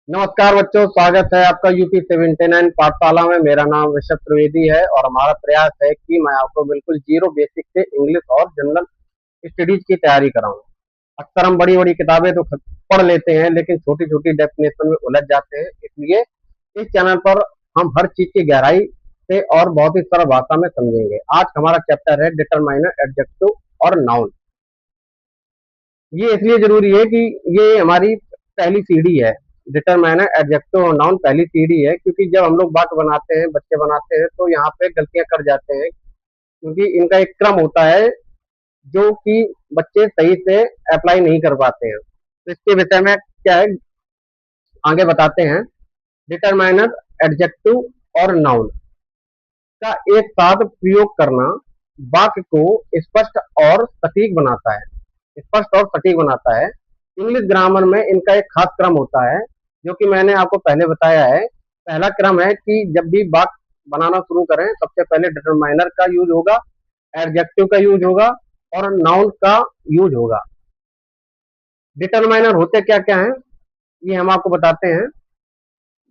नमस्कार बच्चों, स्वागत है आपका यूपी 79 पाठशाला में। मेरा नाम ऋषभ त्रिवेदी है और हमारा प्रयास है कि मैं आपको बिल्कुल जीरो बेसिक से इंग्लिश और जनरल स्टडीज की तैयारी कराऊं। अक्सर हम बड़ी बड़ी किताबें तो पढ़ लेते हैं, लेकिन छोटी छोटी डेफिनेशन में उलझ जाते हैं। इसलिए इस चैनल पर हम हर चीज की गहराई से और बहुत ही सरल भाषा में समझेंगे। आज हमारा चैप्टर है डिटरमाइनर, एडजेक्टिव और नाउन। ये इसलिए जरूरी है कि ये हमारी पहली सीढ़ी है। डिटरमाइनर, एडजेक्टिव और नाउन पहली सीढ़ी है, क्योंकि जब हम लोग वाक्य बनाते हैं, बच्चे बनाते हैं, तो यहाँ पे गलतियां कर जाते हैं, क्योंकि इनका एक क्रम होता है जो कि बच्चे सही से अप्लाई नहीं कर पाते हैं। तो इसके विषय में क्या है, आगे बताते हैं। डिटरमाइनर, एडजेक्टिव और नाउन का एक साथ प्रयोग करना वाक्य को स्पष्ट और सटीक बनाता है। स्पष्ट और सटीक बनाता है। इंग्लिश ग्रामर में इनका एक खास क्रम होता है, जो कि मैंने आपको पहले बताया है। पहला क्रम है कि जब भी वाक्य बनाना शुरू करें, सबसे पहले डिटरमाइनर का यूज होगा, एडजेक्टिव का यूज होगा और नाउन का यूज होगा। डिटरमाइनर होते क्या क्या है, ये हम आपको बताते हैं।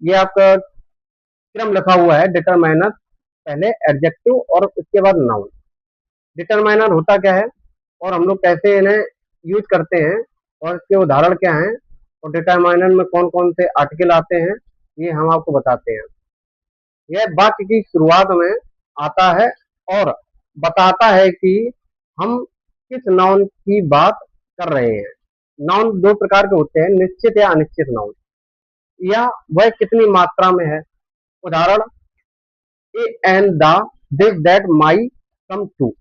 ये आपका क्रम लिखा हुआ है। डिटरमाइनर पहले एडजेक्टिव और उसके बाद नाउन। डिटरमाइनर होता क्या है और हम लोग कैसे इन्हें यूज करते हैं और इसके उदाहरण क्या हैं, और डिटरमाइनर में कौन कौन से आर्टिकल आते हैं, ये हम आपको बताते हैं। यह वाक्य की शुरुआत में आता है और बताता है कि हम किस नाउन की बात कर रहे हैं। नाउन दो प्रकार के होते हैं, निश्चित या अनिश्चित नाउन। या वह कितनी मात्रा में है। उदाहरण, a and the, this that, my, come to.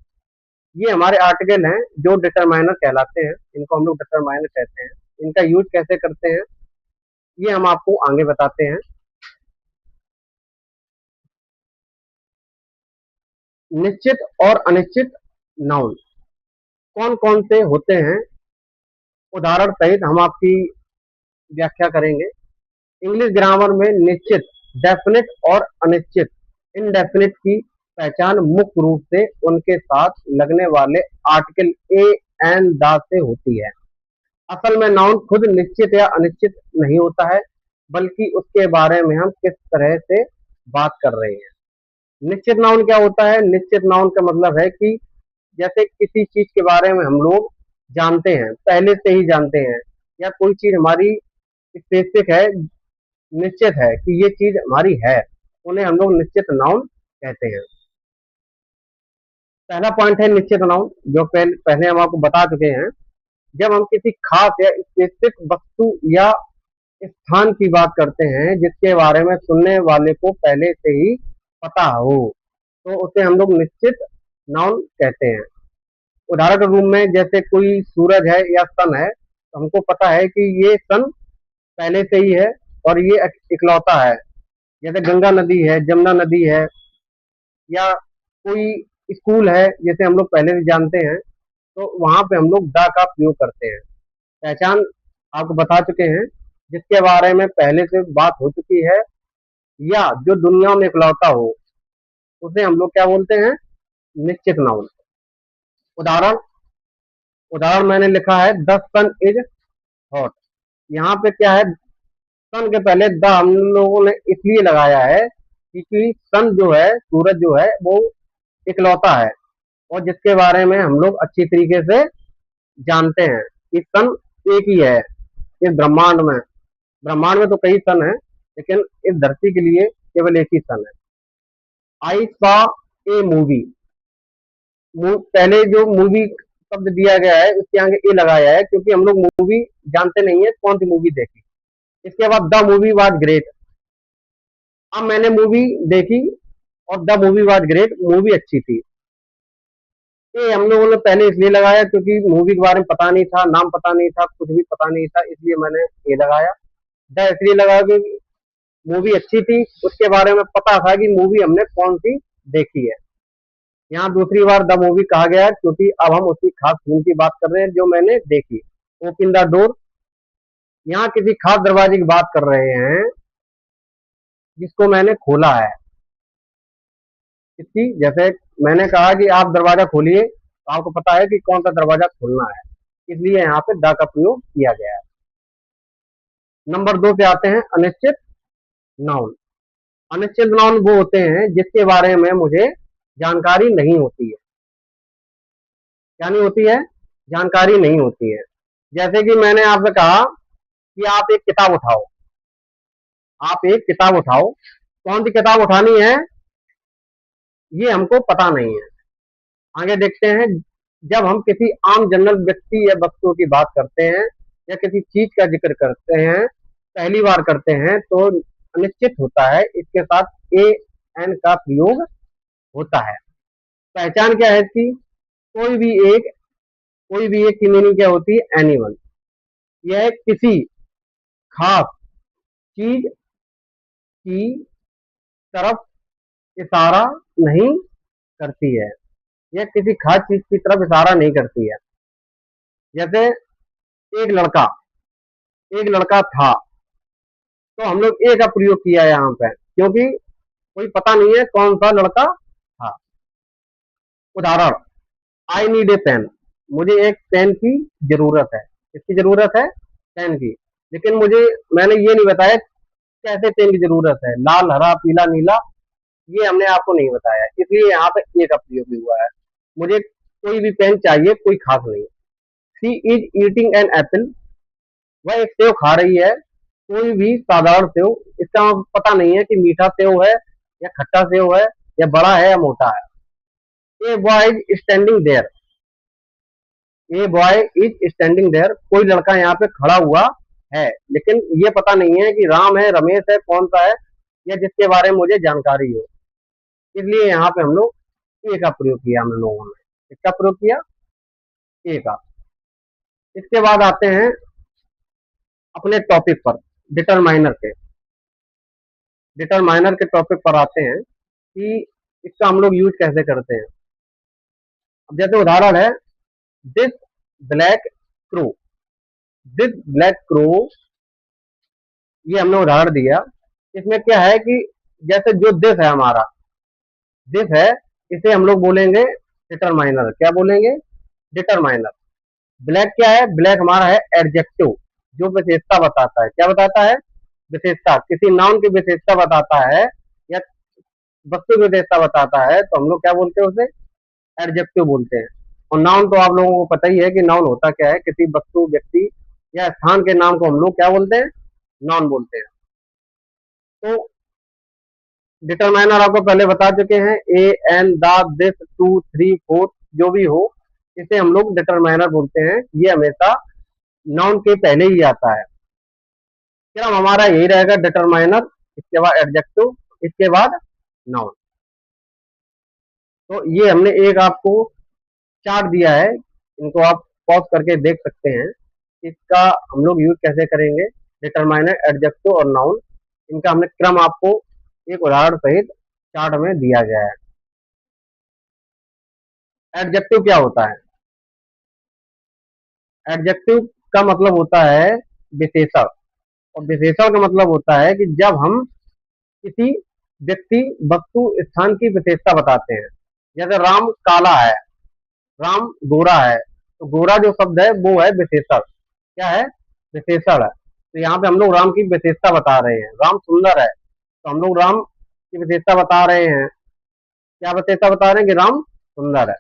ये हमारे आर्टिकल हैं जो डिटरमाइनर कहलाते हैं। इनको हम लोग डिटरमाइनर कहते हैं। इनका यूज कैसे करते हैं, ये हम आपको आगे बताते हैं। निश्चित और अनिश्चित नाउन कौन कौन से होते हैं, उदाहरण सहित हम आपकी व्याख्या करेंगे। इंग्लिश ग्रामर में निश्चित, डेफिनेट और अनिश्चित, इनडेफिनेट की पहचान मुख्य रूप से उनके साथ लगने वाले आर्टिकल ए एंड द से होती है। असल में नाउन खुद निश्चित या अनिश्चित नहीं होता है, बल्कि उसके बारे में हम किस तरह से बात कर रहे हैं। निश्चित नाउन क्या होता है? निश्चित नाउन का मतलब है कि जैसे किसी चीज के बारे में हम लोग जानते हैं, पहले से ही जानते हैं, या कोई चीज हमारी स्पेसिफिक है, निश्चित है कि ये चीज हमारी है, उन्हें हम लोग निश्चित नाउन कहते हैं। पहला पॉइंट है निश्चित नाउन, जो पहले हम आपको बता चुके हैं। जब हम किसी खास या स्पेसिफिक वस्तु या स्थान की बात करते हैं जिसके बारे में सुनने वाले को पहले से ही पता हो, तो उसे हम लोग निश्चित नाउन कहते हैं। उदाहरण के रूप में, जैसे कोई सूरज है या सन है, तो हमको पता है कि ये सन पहले से ही है और ये इकलौता है। जैसे गंगा नदी है, जमुना नदी है, या कोई स्कूल है, जैसे हम लोग पहले से जानते हैं, तो वहां पे हम लोग द का प्रयोग करते हैं। पहचान आपको बता चुके हैं, जिसके बारे में पहले से बात हो चुकी है या जो दुनिया में इकलौता हो, उसे हम लोग क्या बोलते हैं? निश्चित नाउन। उदाहरण उदाहरण मैंने लिखा है, द सन इज हॉट। यहाँ पे क्या है, सन के पहले द हम लोगों ने इसलिए लगाया है क्योंकि सन जो है, सूरज जो है, वो इकलौता है और जिसके बारे में हम लोग अच्छी तरीके से जानते हैं कि सन एक ही है इस ब्रह्मांड में। ब्रह्मांड में तो कई सन है, लेकिन इस धरती के लिए केवल एक ही सन है। I saw a movie. पहले जो मूवी शब्द दिया गया है, उसके आगे ए लगाया है, क्योंकि हम लोग मूवी जानते नहीं है कौन सी मूवी देखी। इसके बाद द मूवी वाज ग्रेट। अब मैंने मूवी देखी और the movie was great, movie अच्छी थी। ये हम लोगों ने पहले इसलिए लगाया क्योंकि मूवी के बारे में पता नहीं था, नाम पता नहीं था, कुछ भी पता नहीं था, इसलिए मैंने ये लगाया। द इसलिए लगाया क्योंकि मूवी अच्छी थी, उसके बारे में पता था कि मूवी हमने कौन सी देखी है। यहाँ दूसरी बार द मूवी कहा गया है क्योंकि अब हम उसी खास फिल्म की बात कर रहे हैं जो मैंने देखी। ओपन द डोर, यहाँ किसी खास दरवाजे की बात कर रहे हैं जिसको मैंने खोला है। इसकी जैसे मैंने कहा कि आप दरवाजा खोलिए, तो आपको पता है कि कौन सा दरवाजा खोलना है, इसलिए यहाँ पे द का प्रयोग किया गया है। नंबर 2 पे आते हैं अनिश्चित नाउन। अनिश्चित नाउन वो होते हैं जिसके बारे में मुझे जानकारी नहीं होती है। क्या नहीं होती है? जानकारी नहीं होती है। जैसे कि मैंने आपसे कहा कि आप एक किताब उठाओ, आप एक किताब उठाओ, कौन सी किताब उठानी है ये हमको पता नहीं है। आगे देखते हैं, जब हम किसी आम जनरल व्यक्ति या वस्तु की बात करते हैं या किसी चीज का जिक्र करते हैं, पहली बार करते हैं, तो अनिश्चित होता है, इसके साथ ए एन का प्रयोग होता है। पहचान क्या है इसकी? कोई भी एक कोई भी एक की मीनिंग क्या होती है? एनीवन। यह किसी खास चीज की तरफ इशारा नहीं करती है। यह किसी खास चीज की तरफ इशारा नहीं करती है। जैसे एक लड़का एक लड़का था, तो हम लोग ए का प्रयोग किया है यहाँ पे, क्योंकि कोई पता नहीं है कौन सा लड़का था। उदाहरण, आई नीड ए पेन। मुझे एक पेन की जरूरत है। किसकी जरूरत है? पेन की। लेकिन मैंने ये नहीं बताया कैसे पेन की जरूरत है, लाल, हरा, पीला, नीला, ये हमने आपको नहीं बताया, इसलिए यहाँ पे ए का प्रयोग भी हुआ है। मुझे कोई भी पेन चाहिए, कोई खास नहीं। She is eating an apple. वह एक सेव खा रही है। कोई भी साधारण सेव, इसका पता नहीं है कि मीठा सेव है या खट्टा सेव है या बड़ा है या मोटा है। A boy is standing there. A boy is standing there. कोई लड़का यहाँ पे खड़ा हुआ है, लेकिन ये पता नहीं है कि राम है, रमेश है, कौन सा है, या जिसके बारे में मुझे जानकारी हो। इसलिए यहाँ पे हम लोग ए का प्रयोग किया, हम लोगों ने इसका प्रयोग किया, ए का। इसके बाद आते हैं अपने टॉपिक पर, डिटरमाइनर के। डिटरमाइनर के टॉपिक पर आते हैं कि इसका हम लोग यूज कैसे करते हैं। अब जैसे उदाहरण है, this black crow. This black crow, ये हमने उदाहरण दिया। इसमें क्या है कि जैसे जो दिस है हमारा, दिस है, इसे हम लोग बोलेंगे डिटरमाइनर। क्या बोलेंगे? डिटरमाइनर। ब्लैक क्या है? ब्लैक हमारा है एडजेक्टिव, जो विशेषता बताता है। क्या बताता है? विशेषता। किसी नाउन की विशेषता बताता है या वस्तु की विशेषता बताता है, तो हम लोग क्या बोलते हैं? उसे एडजेक्टिव बोलते हैं। और नाउन तो आप लोगों को पता ही है कि नाउन होता क्या है। किसी वस्तु, व्यक्ति या स्थान के नाम को हम लोग क्या बोलते हैं? नाउन बोलते हैं। तो डिटरमाइनर आपको पहले बता चुके हैं, a an, the, this, two, three, four, जो भी हो, इसे हम लोग डिटरमाइनर बोलते हैं। ये हमेशा नाउन के पहले ही आता है। क्रम हमारा यही रहेगा, डिटरमाइनर, इसके बाद एडजेक्टिव, इसके बाद नाउन। तो ये हमने एक आपको चार्ट दिया है, इनको आप पॉज करके देख सकते हैं। इसका हम लोग यूज कैसे करेंगे, डिटरमाइनर, एडजेक्टिव और नाउन, इनका हमने क्रम आपको एक उदाहरण सहित चार्ट में दिया गया है। एडजेक्टिव क्या होता है? एडजेक्टिव का मतलब होता है विशेषण, और विशेषण का मतलब होता है कि जब हम किसी व्यक्ति, वस्तु, स्थान की विशेषता बताते हैं। जैसे राम काला है, राम गोरा है, तो गोरा जो शब्द है वो है विशेषण। क्या है? विशेषण है। तो यहाँ पे हम लोग राम की विशेषता बता रहे हैं। राम सुंदर है, तो हम लोग राम की विशेषता बता रहे हैं। क्या विशेषता बता रहे हैं? कि राम सुंदर है।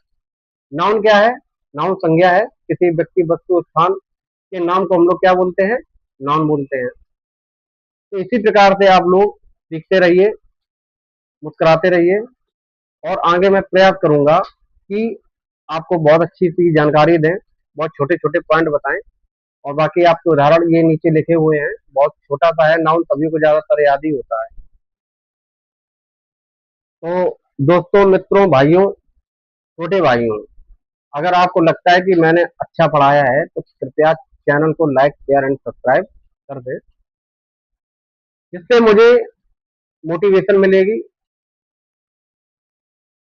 नाउन क्या है? नाउन संज्ञा है। किसी व्यक्ति, वस्तु, स्थान के नाम को हम लोग क्या बोलते हैं? नाउन बोलते हैं। तो इसी प्रकार से आप लोग सीखते रहिए, मुस्कुराते रहिए, और आगे मैं प्रयास करूंगा कि आपको बहुत अच्छी सी जानकारी दें, बहुत छोटे छोटे पॉइंट बताएं। और बाकी आपके उदाहरण ये नीचे लिखे हुए हैं, बहुत छोटा सा है, नाउन सभी को ज्यादातर याद ही होता है। तो दोस्तों, मित्रों, भाइयों, छोटे भाइयों, अगर आपको लगता है कि मैंने अच्छा पढ़ाया है, तो कृपया चैनल को लाइक, शेयर एंड सब्सक्राइब कर दें, जिससे मुझे मोटिवेशन मिलेगी